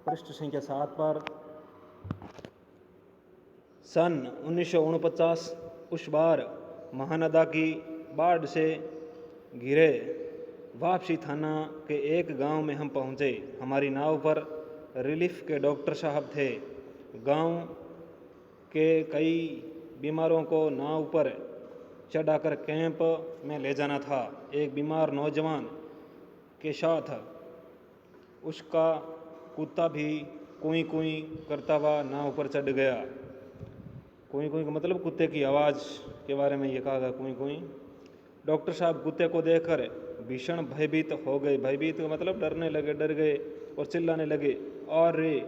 पृष्ठ संख्या 7 पर। सन 1949 उस बार महानदा की बाढ़ से घिरे वापसी थाना के एक गांव में हम पहुंचे। हमारी नाव पर रिलीफ के डॉक्टर साहब थे। गांव के कई बीमारों को नाव पर चढ़ाकर कैंप में ले जाना था। एक बीमार नौजवान के साथ उसका कुत्ता भी कुई कुई करता हुआ नाव पर चढ़ गया। कुई कुई का मतलब कुत्ते की आवाज़ के बारे में ये कहा गया, कुई कुई। डॉक्टर साहब कुत्ते को देखकर भीषण भयभीत हो गए। भयभीत का मतलब डरने लगे, डर गए और चिल्लाने लगे, अरे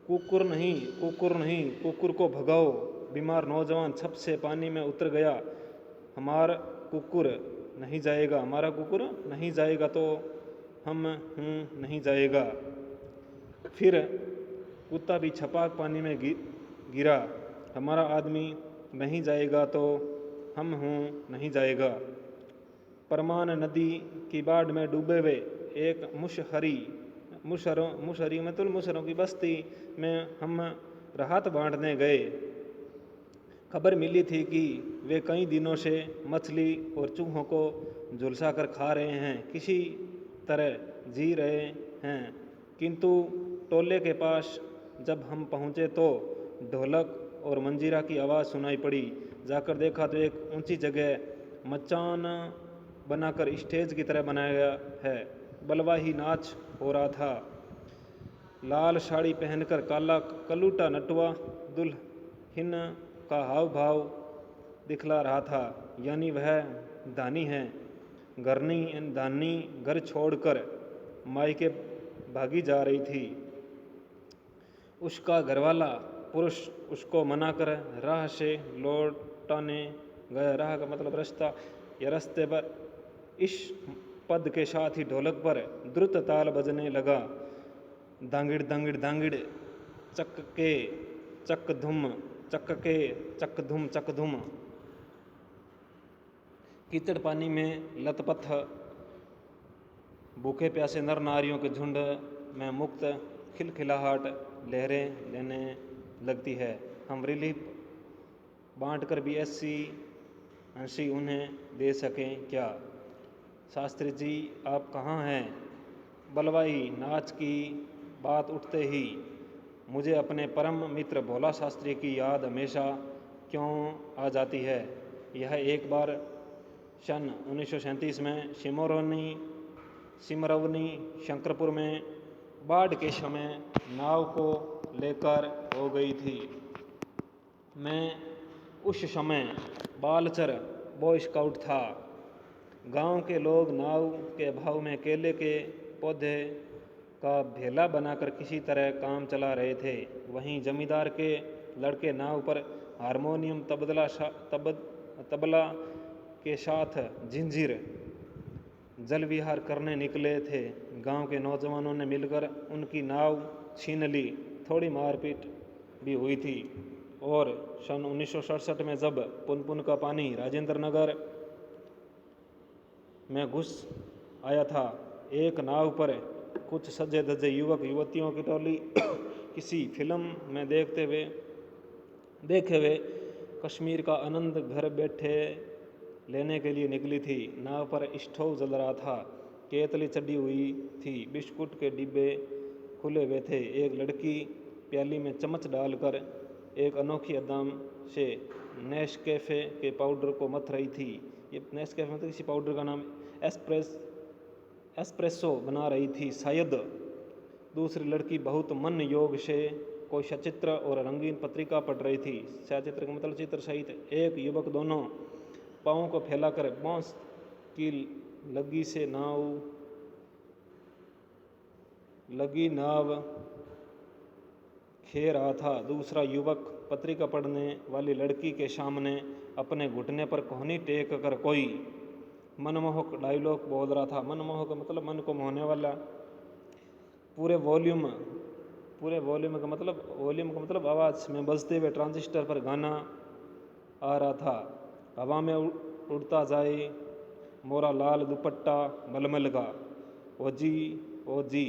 कुकुर नहीं, कुकुर नहीं, कुकुर को भगाओ। बीमार नौजवान छप से पानी में उतर गया। हमारा कुकुर नहीं जाएगा, हमारा कुकुर नहीं जाएगा तो हम नहीं जाएगा। फिर कुत्ता भी छपाक पानी में गिरा। हमारा आदमी नहीं जाएगा तो हम नहीं जाएगा। परमान नदी की बाढ़ में डूबे हुए एक मुशहरों की बस्ती में हम राहत बांटने गए। खबर मिली थी कि वे कई दिनों से मछली और चूहों को झुलसा कर खा रहे हैं, किसी तरह जी रहे हैं। किंतु टोले के पास जब हम पहुँचे तो ढोलक और मंजीरा की आवाज़ सुनाई पड़ी। जाकर देखा तो एक ऊंची जगह मचान बनाकर स्टेज की तरह बनाया गया है। बलवाही नाच हो रहा था। लाल साड़ी पहनकर काला कलूटा नटवा दुल्हन का हाव भाव दिखला रहा था, यानी वह धानी है। धानी घर छोड़कर मायके भागी जा रही थी। उसका घरवाला पुरुष उसको मनाकर राह से लौटाने गया। राह का मतलब रास्ता या रास्ते पर। इस पद के साथ ही ढोलक पर द्रुत ताल बजने लगा। दांगिड़ दांगिड़ दांगिड़, चक के चक धुम, चक के चक धुम चक धुम। कीचड़ पानी में लथपथ भूखे प्यासे नर नारियों के झुंड में मुक्त खिलखिलाहट लहरें लेने लगती है। हम रिलीफ बांटकर भी ऐसी हंसी उन्हें दे सकें क्या? शास्त्री जी आप कहाँ हैं? बलवाई नाच की बात उठते ही मुझे अपने परम मित्र भोला शास्त्री की याद हमेशा क्यों आ जाती है। यह एक बार सन 1937 में सिमरवनी शंकरपुर में बाढ़ के समय नाव को लेकर हो गई थी। मैं उस समय बालचर बॉय स्काउट था। गांव के लोग नाव के अभाव में केले के पौधे का भेला बनाकर किसी तरह काम चला रहे थे। वहीं जमींदार के लड़के नाव पर हारमोनियम तबला के साथ झिंझिर जल विहार करने निकले थे। गांव के नौजवानों ने मिलकर उनकी नाव छीन ली। थोड़ी मारपीट भी हुई थी। और सन 1967 में जब पुनपुन का पानी राजेंद्र नगर में घुस आया था, एक नाव पर कुछ सजे धजे युवक युवतियों की टोली किसी फिल्म में देखे हुए कश्मीर का आनंद घर बैठे लेने के लिए निकली थी। नाव पर स्टोव जल रहा था, केतली चढ़ी हुई थी, बिस्कुट के डिब्बे खुले हुए थे। एक लड़की प्याली में चम्मच डालकर एक अनोखी अदाम से नेस्कैफे के पाउडर को मथ रही थी। ये नेस्कैफे मतलब किसी पाउडर का नाम एस्प्रेसो बना रही थी शायद। दूसरी लड़की बहुत मन योग से कोई सचित्र और रंगीन पत्रिका पढ़ रही थी। सचित्र का मतलब चित्र सहित। एक युवक दोनों पाँव को फैलाकर बांस की लगी नाव खे रहा था। दूसरा युवक पत्रिका पढ़ने वाली लड़की के सामने अपने घुटने पर कोहनी टेक कर कोई मनमोहक डायलॉग बोल रहा था। मनमोहक मतलब मन को मोहने वाला। पूरे वॉल्यूम का मतलब आवाज़ में बजते हुए ट्रांजिस्टर पर गाना आ रहा था। हवा में उड़ता जाए मोरा लाल दुपट्टा मलमल का, ओ जी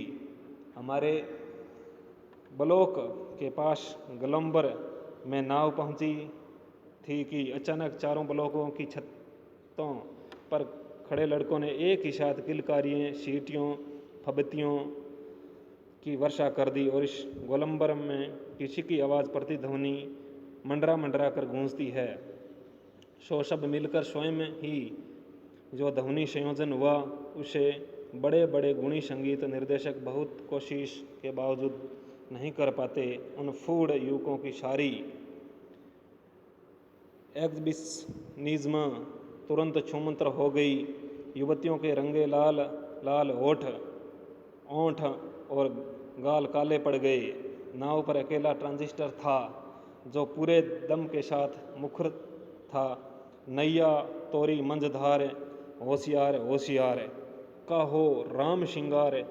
हमारे ब्लॉक के पास गोलंबर में नाव पहुंची थी कि अचानक चारों ब्लॉकों की छतों पर खड़े लड़कों ने एक ही साथ किलकारियों, सीटियों, फबतियों की वर्षा कर दी और इस गोलंबर में किसी की आवाज़ प्रतिध्वनि मंडरा मंडरा कर गूंजती है। सो सब मिलकर स्वयं ही जो ध्वनि संयोजन हुआ उसे बड़े बड़े गुणी संगीत निर्देशक बहुत कोशिश के बावजूद नहीं कर पाते। उन फूड युवकों की सारी एग्जिबिशनिज्म तुरंत छूमंतर हो गई। युवतियों के रंगे लाल लाल ओंठ और गाल काले पड़ गए। नाव पर अकेला ट्रांजिस्टर था जो पूरे दम के साथ मुखर था। नैया तोरी मंझधार होशियार होशियार काहो राम श्रृंगार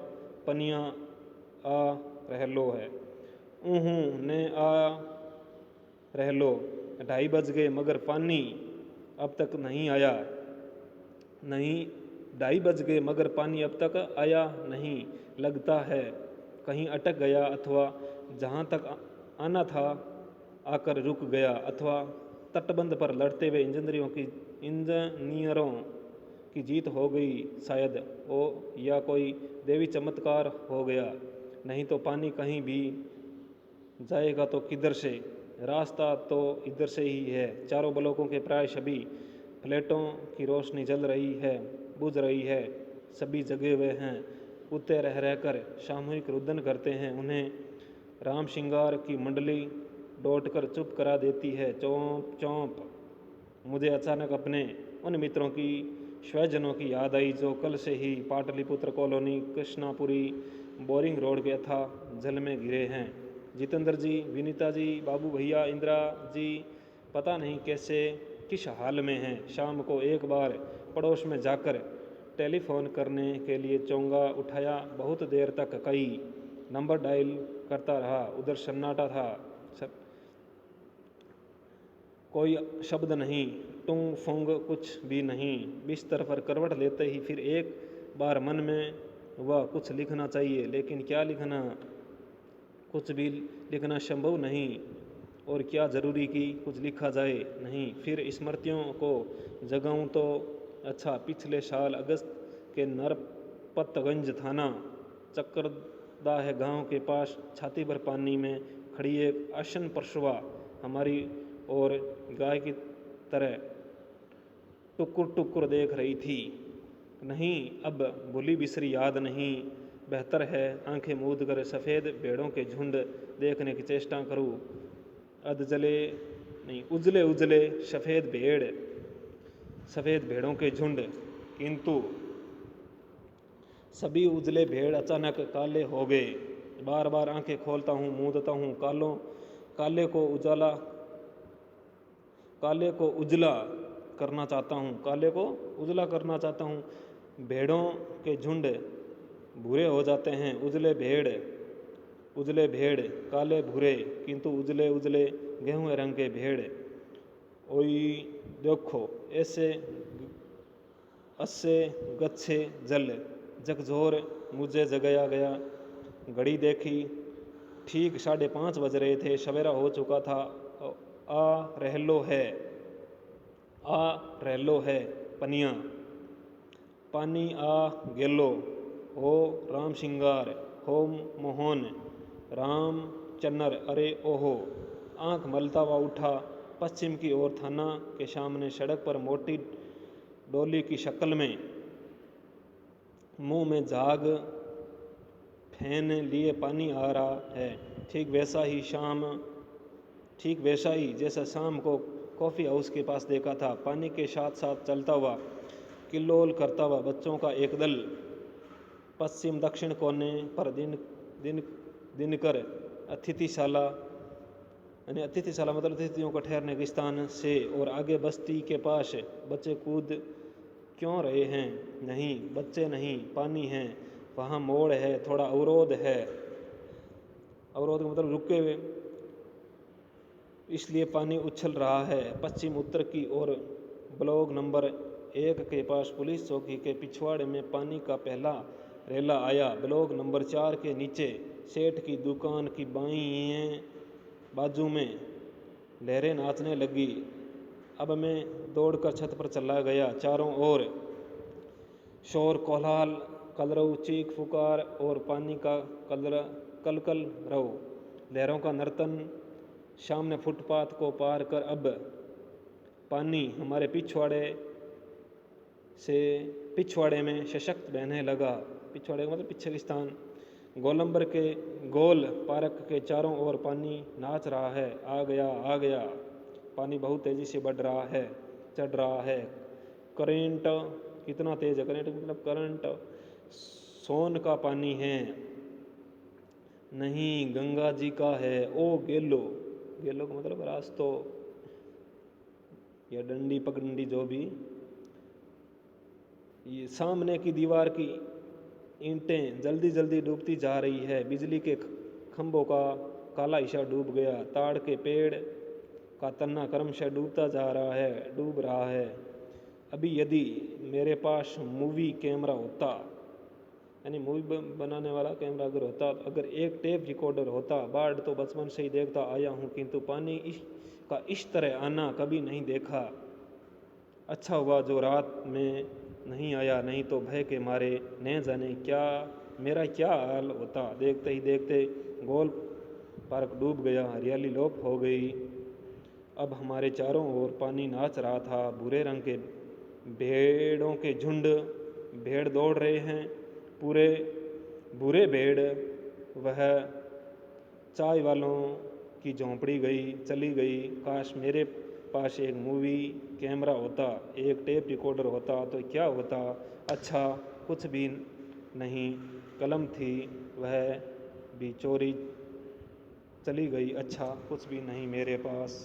पनिया आ रहलो है। ऊहूं ने आ रहलो। 2:30 बज गए मगर पानी अब तक नहीं आया। 2:30 बज गए मगर पानी अब तक आया नहीं। लगता है कहीं अटक गया अथवा जहाँ तक आना था आकर रुक गया अथवा तटबंध पर लड़ते हुए इंजीनियरों की जीत हो गई शायद ओ या कोई देवी चमत्कार हो गया। नहीं तो पानी कहीं भी जाएगा तो किधर से? रास्ता तो इधर से ही है। चारों ब्लॉकों के प्राय सभी फ्लैटों की रोशनी जल रही है, बुझ रही है। सभी जगे हुए हैं। कुत्ते रह रहकर सामूहिक रुदन करते हैं। उन्हें राम श्रृंगार की मंडली डोट कर चुप करा देती है। चौंप चौंप। मुझे अचानक अपने उन मित्रों की स्वजनों की याद आई जो कल से ही Pataliputra colony Krishnapuri Boring Road के अथा जल में घिरे हैं। जितेंद्र जी, विनीता जी, बाबू भैया, इंदिरा जी पता नहीं कैसे किस हाल में हैं। शाम को एक बार पड़ोस में जाकर टेलीफोन करने के लिए चोंगा उठाया। बहुत देर तक कई नंबर डायल करता रहा। उधर सन्नाटा था। कोई शब्द नहीं, टूंग फूंग कुछ भी नहीं। बिस्तर पर करवट लेते ही फिर एक बार मन में हुआ कुछ लिखना चाहिए, लेकिन क्या लिखना? कुछ भी लिखना संभव नहीं। और क्या जरूरी कि कुछ लिखा जाए? नहीं। फिर स्मृतियों को जगाऊं तो अच्छा। पिछले साल अगस्त के नरपतगंज थाना चक्करदाह गांव के पास छाती पर पानी में खड़ी एक अशन परसुआ हमारी और गाय की तरह टुकुर टुकुर देख रही थी। नहीं, अब भूली बिसरी याद नहीं। बेहतर है आंखें मूंद कर सफ़ेद भेड़ों के झुंड देखने की चेष्टा करूं। उजले उजले सफ़ेद भेड़ों के झुंड। किंतु सभी उजले भेड़ अचानक काले हो गए। बार बार आंखें खोलता हूँ, मूंदता हूँ। काले को उजला करना चाहता हूँ। भेड़ों के झुंड भूरे हो जाते हैं। उजले भेड़ काले भूरे, किंतु उजले उजले गेहूं रंग के भेड़। ओई देखो ऐसे अस्से गच्छे जल जगजोर मुझे जगाया गया। घड़ी देखी, ठीक 5:30 बज रहे थे। सवेरा हो चुका था। आ रहलो है पनिया, पानी आ गेलो हो राम श्रृंगार हो मोहन राम चन्नर। अरे ओहो। आंख मलता हुआ उठा पश्चिम की ओर। थाना के सामने सड़क पर मोटी डोली की शक्ल में, मुंह में झाग फैन लिए पानी आ रहा है। ठीक वैसा ही जैसा शाम को कॉफ़ी हाउस के पास देखा था। पानी के साथ साथ चलता हुआ, किल्लोल करता हुआ बच्चों का एक दल। पश्चिम दक्षिण कोने पर दिनकर अतिथिशाला मतलब अतिथियों को ठहरने के स्थान से और आगे बस्ती के पास बच्चे कूद क्यों रहे हैं? नहीं, बच्चे नहीं, पानी है। वहाँ मोड़ है, थोड़ा अवरोध है। अवरोध का मतलब रुके हुए, इसलिए पानी उछल रहा है। पश्चिम उत्तर की ओर ब्लॉक नंबर 1 के पास पुलिस चौकी के पिछवाड़े में पानी का पहला रेला आया। ब्लॉक नंबर 4 के नीचे सेठ की दुकान की बाईं बाजू में लहरें नाचने लगी। अब मैं दौड़कर छत पर चला गया। चारों ओर शोर कोलाहल, कलरव, चीख पुकार और पानी का कलकल रव, लहरों का नर्तन। सामने फुटपाथ को पार कर अब पानी हमारे पिछवाड़े में सशक्त बहने लगा। पिछवाड़े का मतलब पीछे स्थान। गोलंबर के गोल पार्क के चारों ओर पानी नाच रहा है। आ गया। पानी बहुत तेजी से बढ़ रहा है, चढ़ रहा है। करंट कितना तेज है? करंट मतलब करंट। सोन का पानी है, नहीं गंगा जी का है। ओ गेलो, गेलो का मतलब रास्तो या डंडी पगडंडी, जो भी। ये सामने की दीवार की ईंटें जल्दी जल्दी डूबती जा रही है। बिजली के खंभों का काला हिस्सा डूब गया। ताड़ के पेड़ का तना क्रमशः डूब रहा है। अभी यदि मेरे पास मूवी कैमरा होता, यानी मूवी बनाने वाला कैमरा अगर होता, अगर एक टेप रिकॉर्डर होता। बाढ़ तो बचपन से ही देखता आया हूँ, किंतु पानी का इस तरह आना कभी नहीं देखा। अच्छा हुआ जो रात में नहीं आया, नहीं तो भय के मारे न जाने मेरा क्या हाल होता। देखते ही देखते गोल पार्क डूब गया, हरियाली लोप हो गई। अब हमारे चारों ओर पानी नाच रहा था। भूरे रंग के भेड़ों के झुंड, भेड़ दौड़ रहे हैं, पूरे बुरे भेड़। वह चाय वालों की झोंपड़ी चली गई। काश मेरे पास एक मूवी कैमरा होता, एक टेप रिकॉर्डर होता तो क्या होता। अच्छा कुछ भी नहीं। कलम थी, वह भी चोरी चली गई। अच्छा कुछ भी नहीं मेरे पास।